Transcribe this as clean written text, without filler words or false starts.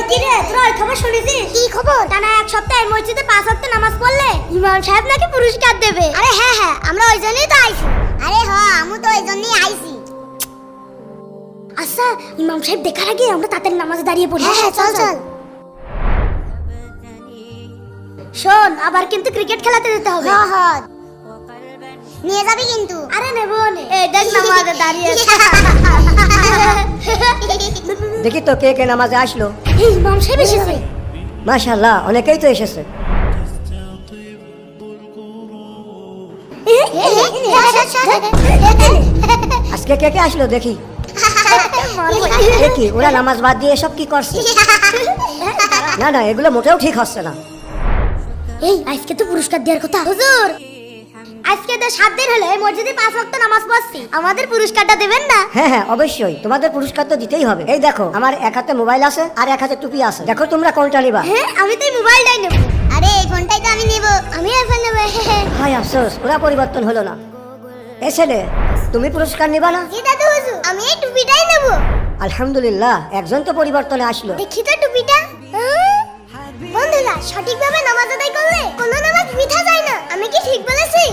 কি রে তোরা ওই খবর শুনেছিস? কি খবর? টানা এক সপ্তাহে মসজিদে 5 ওয়াক্ত নামাজ পড়লে ইমাম সাহেব নাকি পুরস্কার দেবে। আরে হ্যাঁ আমরা ওই জন্যই তো আইছি। আরে আমি তো ওই জন্যই আইছি। আচ্ছা ইমাম সাহেব দেখার আগে আমরা তাড়াতাড়ি নামাজে দাঁড়িয়ে পড়ি। হ্যাঁ চল চল। শোন আবার কিন্তু ক্রিকেট খেলাতে যেতে হবে। হ্যাঁ নিয়ে যাবি কিন্তু। আরে নেব নে। এই দেখ নামাজে দাঁড়িয়ে দেখি তো কে কে নামাজে আসলো। এই ইমাম সাহেব এসেছে। মাশাআল্লাহ অনেকেই তো এসেছে। আজকে কে কে আসলো দেখি। দেখি ওরা নামাজ বাদ দিয়ে এসব কি করছে। না না এগুলো মোটেও ঠিক হচ্ছে না। এই আজকে তো পুরস্কার দেওয়ার কথা। হুজুর আজকে তো 7 দিন হলো এই মসজিদে 5 ওয়াক্ত নামাজ পড়ছি, আমাদের পুরস্কারটা দেবেন না? হ্যাঁ হ্যাঁ অবশ্যই তোমাদের পুরস্কার তো দিতেই হবে। এই দেখো আমার এক হাতে মোবাইল আছে আর এক হাতে টুপি আছে, দেখো তোমরা কোনটা নিবা। হ্যাঁ আমি তো এই মোবাইলটাই নেব। আরে এই ফোনটাই তো আমি নেব। আমি আইফোন নেব। হায় আফসোস ওরা পরিবর্তন হলো না। এ ছেলে তুমি পুরস্কার নিবা না? জি দাদু হুজুর আমি এই টুপিটাই নেব। আলহামদুলিল্লাহ একজন তো পরিবর্তনে আসলো। দেখি তো টুপিটা। বন্ধুরা সঠিকভাবে নামাজ আদায় করলে কোনো নামাজ মিথ্যা যায় না। আমি কি ঠিক বলেছি?